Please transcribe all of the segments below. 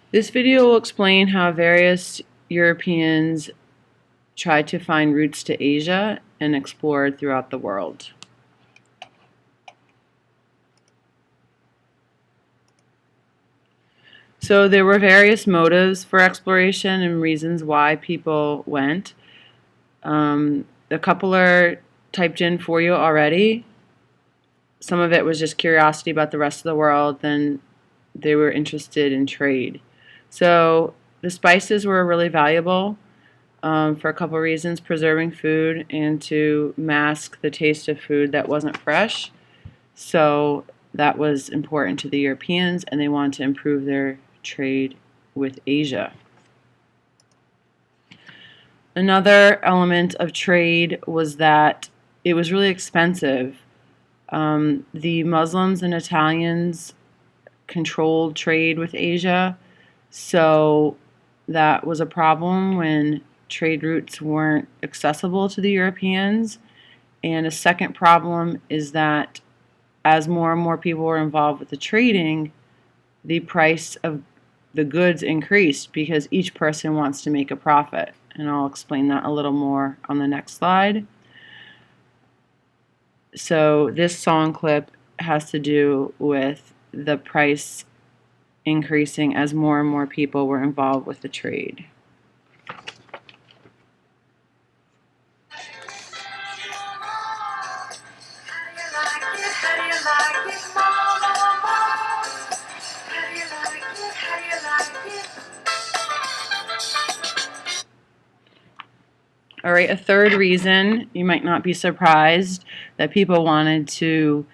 This video will explain how various Europeans tried to find routes to Asia and explored throughout the world. So there were various motives for exploration and reasons why people went. A couple are typed in for you already. Some of it was just curiosity about the rest of the world, then they were interested in trade. So the spices were really valuable for a couple reasons: preserving food and to mask the taste of food that wasn't fresh. So that was important to the Europeans, and they wanted to improve their trade with Asia. Another element of trade was that it was really expensive. The Muslims and Italians controlled trade with Asia, so that was a problem when trade routes weren't accessible to the Europeans. And a second problem is that as more and more people were involved with the trading, the price of the goods increased because each person wants to make a profit. And I'll explain that a little more on the next slide. So this song clip has to do with the price increasing as more and more people were involved with the trade. All right, a third reason, you might not be surprised, that the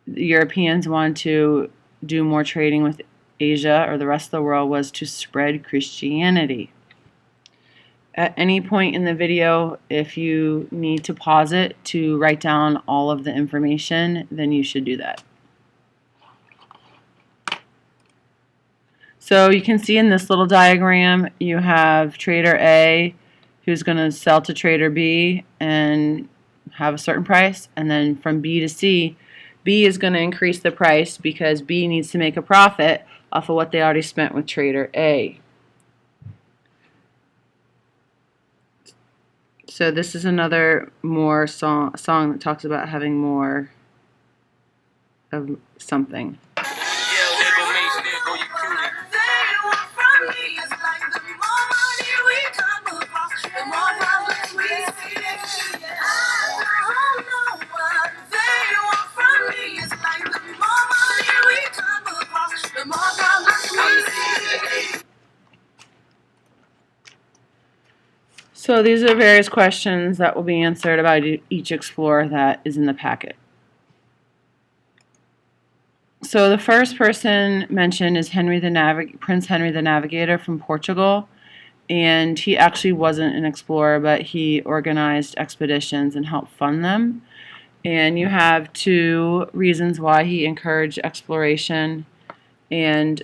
Europeans wanted to do more trading with Asia or the rest of the world, was to spread Christianity. At any point in the video, if you need to pause it to write down all of the information, then you should do that. So you can see in this little diagram, you have Trader A who's going to sell to Trader B and have a certain price, and then from B to C, B is going to increase the price because B needs to make a profit off of what they already spent with Trader A. So this is another song that talks about having more of something. So these are various questions that will be answered about each explorer that is in the packet. So the first person mentioned is Prince Henry the Navigator from Portugal, and he actually wasn't an explorer, but he organized expeditions and helped fund them. And you have two reasons why he encouraged exploration, and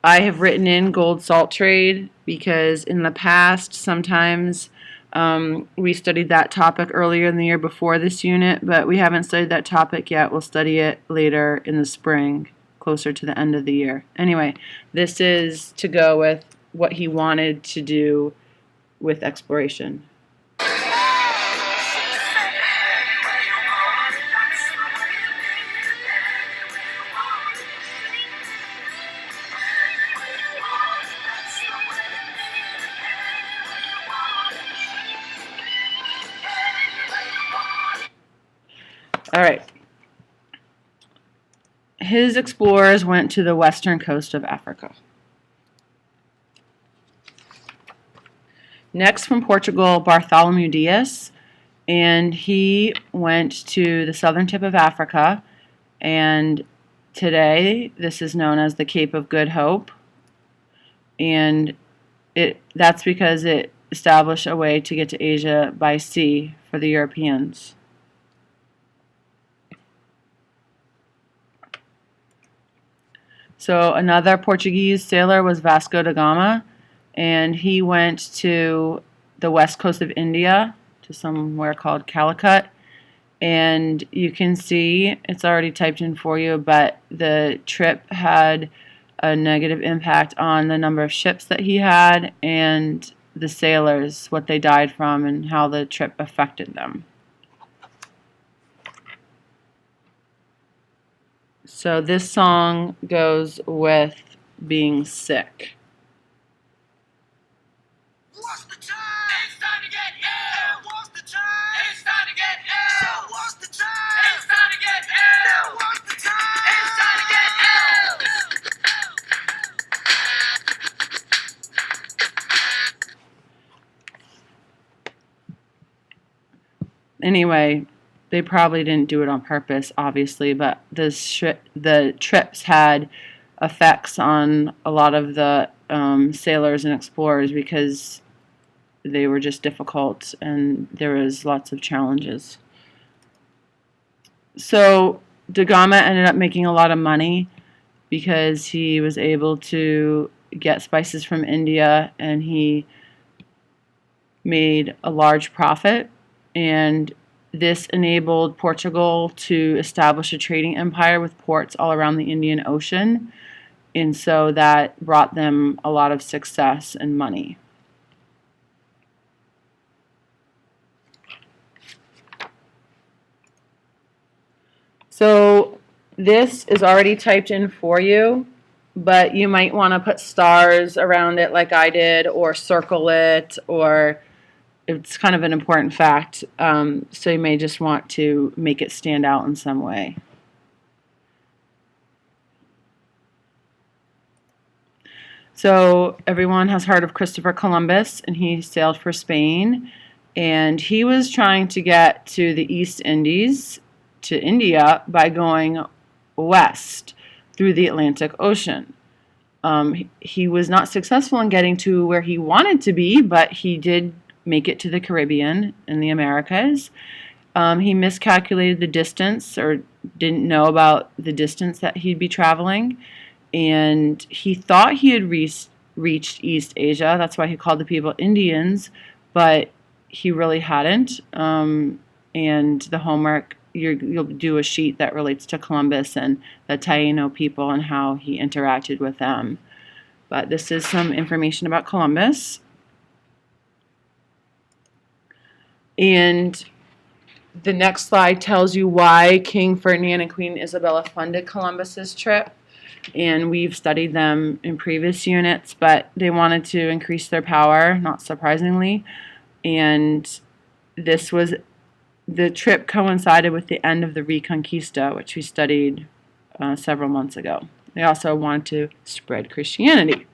I have written in gold salt trade because in the past sometimes we studied that topic earlier in the year before this unit, but we haven't studied that topic yet. We'll study it later in the spring, closer to the end of the year. Anyway, this is to go with what he wanted to do with exploration. All right. His explorers went to the western coast of Africa. Next from Portugal, Bartholomew Dias, and he went to the southern tip of Africa, and today this is known as the Cape of Good Hope, and that's because it established a way to get to Asia by sea for the Europeans. So another Portuguese sailor was Vasco da Gama, and he went to the west coast of India, to somewhere called Calicut, and you can see, it's already typed in for you, but the trip had a negative impact on the number of ships that he had and the sailors, what they died from, and how the trip affected them. So this song goes with being sick. What's the time? It's time to get ill. What's the time? It's time to get ill. What's the time? It's time to get ill. What's the time? It's time to get ill. Anyway, they probably didn't do it on purpose, obviously, but the trips had effects on a lot of the sailors and explorers because they were just difficult and there was lots of challenges. So da Gama ended up making a lot of money because he was able to get spices from India and he made a large profit, and this enabled Portugal to establish a trading empire with ports all around the Indian Ocean, and so that brought them a lot of success and money. So this is already typed in for you, but you might want to put stars around it like I did, or circle it, or it's kind of an important fact, so you may just want to make it stand out in some way. So everyone has heard of Christopher Columbus, and he sailed for Spain, and he was trying to get to the East Indies, to India, by going west through the Atlantic Ocean. He was not successful in getting to where he wanted to be, but he did make it to the Caribbean and the Americas. He miscalculated the distance, or didn't know about the distance that he'd be traveling, and he thought he had reached East Asia. That's why he called the people Indians, but he really hadn't. And the homework, you'll do a sheet that relates to Columbus and the Taino people and how he interacted with them. But this is some information about Columbus. And the next slide tells you why King Ferdinand and Queen Isabella funded Columbus's trip. And we've studied them in previous units, but they wanted to increase their power, not surprisingly. And the trip coincided with the end of the Reconquista, which we studied several months ago. They also wanted to spread Christianity.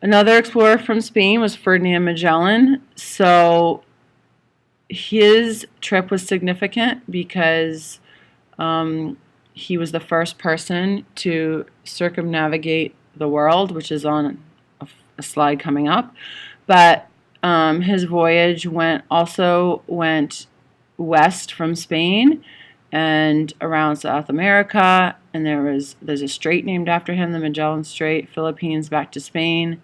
Another explorer from Spain was Ferdinand Magellan. So his trip was significant because he was the first person to circumnavigate the world, which is on a slide coming up. But his voyage also went west from Spain and around South America, and there's a strait named after him, the Magellan Strait, Philippines back to Spain.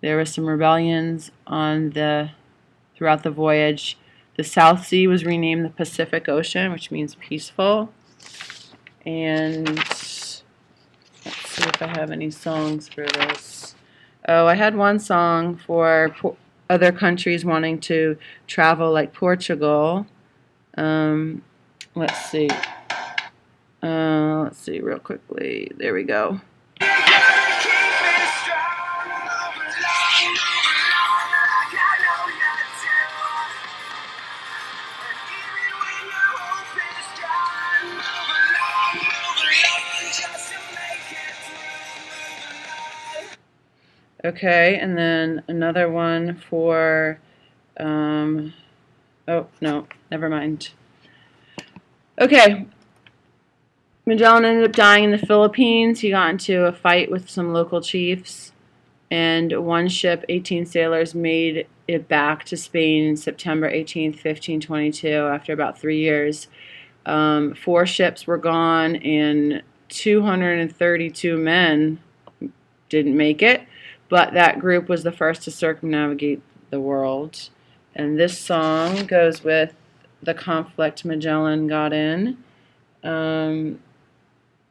There were some rebellions throughout the voyage. The South Sea was renamed the Pacific Ocean, which means peaceful. And let's see if I have any songs for this. Oh, I had one song for other countries wanting to travel, like Portugal. Let's see. Let's see real quickly. There we go. Okay, and then another one for, oh, no, never mind. Okay, Magellan ended up dying in the Philippines. He got into a fight with some local chiefs, and one ship, 18 sailors, made it back to Spain September 18th, 1522, after about 3 years. 4 ships were gone, and 232 men didn't make it. But that group was the first to circumnavigate the world. And this song goes with the conflict Magellan got in.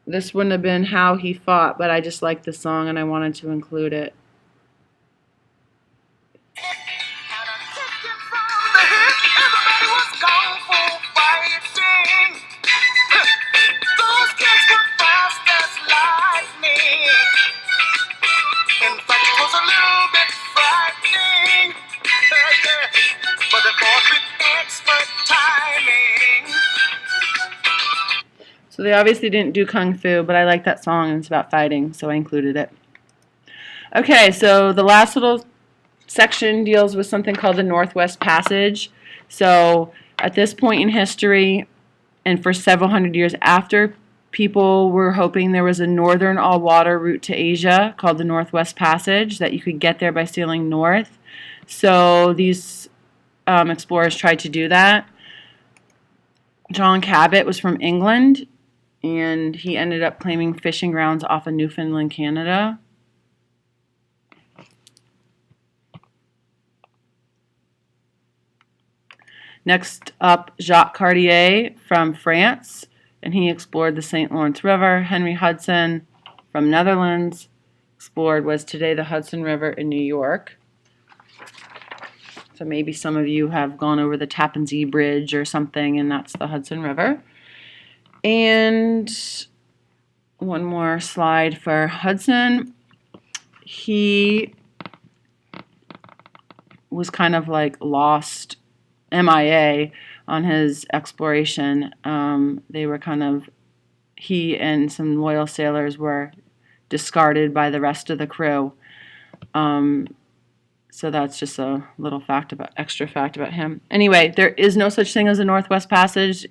This wouldn't have been how he fought, but I just liked the song and I wanted to include it. And I kicked him from the hip. Everybody was kung fu fighting. Those kids were fast as lightning. In fact, it was a little bit frightening. Yeah. But they fought with expert timing. So they obviously didn't do kung fu, but I like that song and it's about fighting, so I included it. Okay, so the last little section deals with something called the Northwest Passage. So at this point in history, and for several hundred years after, people were hoping there was a northern all-water route to Asia called the Northwest Passage, that you could get there by sailing north. So these explorers tried to do that. John Cabot was from England, and he ended up claiming fishing grounds off of Newfoundland, Canada. Next up, Jacques Cartier from France, and he explored the St. Lawrence River. Henry Hudson from Netherlands explored what's today the Hudson River in New York. So maybe some of you have gone over the Tappan Zee Bridge or something, and that's the Hudson River. And one more slide for Hudson. He was kind of like lost, MIA, on his exploration. They were kind of, he and some loyal sailors were discarded by the rest of the crew. So that's just a little extra fact about him. Anyway, there is no such thing as a Northwest Passage.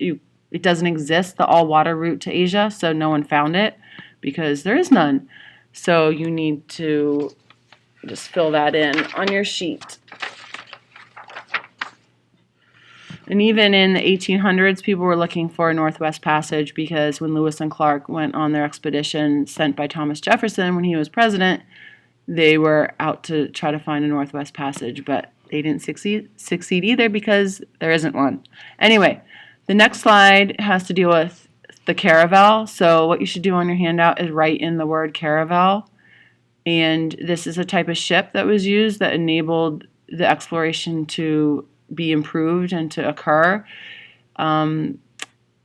It doesn't exist, the all-water route to Asia, so no one found it because there is none. So you need to just fill that in on your sheet. And even in the 1800s, people were looking for a Northwest Passage because when Lewis and Clark went on their expedition sent by Thomas Jefferson when he was president, they were out to try to find a Northwest Passage, but they didn't succeed either because there isn't one. Anyway, the next slide has to deal with the Caravelle. So what you should do on your handout is write in the word Caravelle. And this is a type of ship that was used that enabled the exploration to be improved and to occur in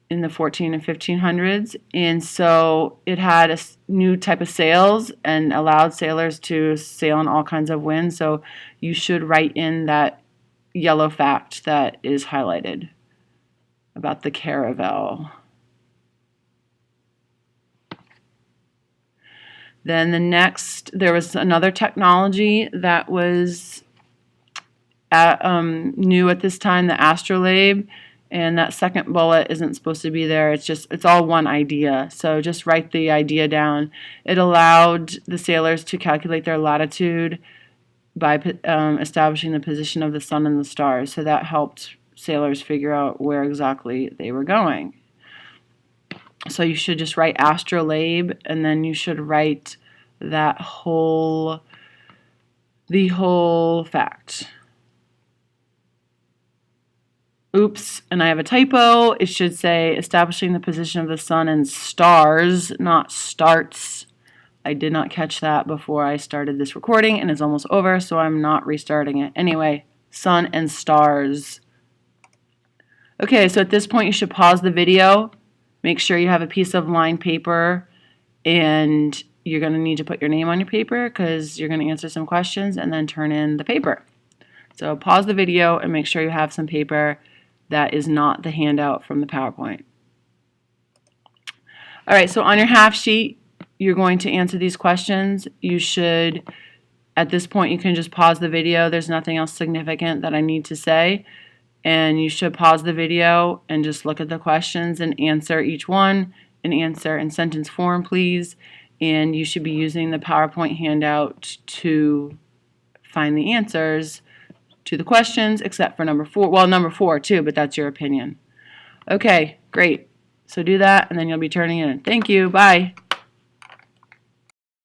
the 14 and 1500s. And so it had a new type of sails and allowed sailors to sail in all kinds of winds. So you should write in that yellow fact that is highlighted about the Caravelle. Then there was another technology that was new at this time, the Astrolabe, and that second bullet isn't supposed to be there. It's all one idea. So just write the idea down. It allowed the sailors to calculate their latitude by establishing the position of the sun and the stars. So that helped sailors figure out where exactly they were going. So you should just write Astrolabe, and then you should write the whole fact. Oops, and I have a typo. It should say establishing the position of the sun and stars, not starts. I did not catch that before I started this recording, and it's almost over, so I'm not restarting it. Anyway, sun and stars. Okay, so at this point you should pause the video. Make sure you have a piece of lined paper, and you're going to need to put your name on your paper because you're going to answer some questions and then turn in the paper. So pause the video and make sure you have some paper that is not the handout from the PowerPoint. All right, so on your half sheet, you're going to answer these questions. You should, at this point, you can just pause the video. There's nothing else significant that I need to say. And you should pause the video and just look at the questions and answer each one, and answer in sentence form, please. And you should be using the PowerPoint handout to find the answers to the questions, except for number 4. Well, number 4 too, but that's your opinion. Okay, great. So do that, and then you'll be turning in. Thank you. Bye.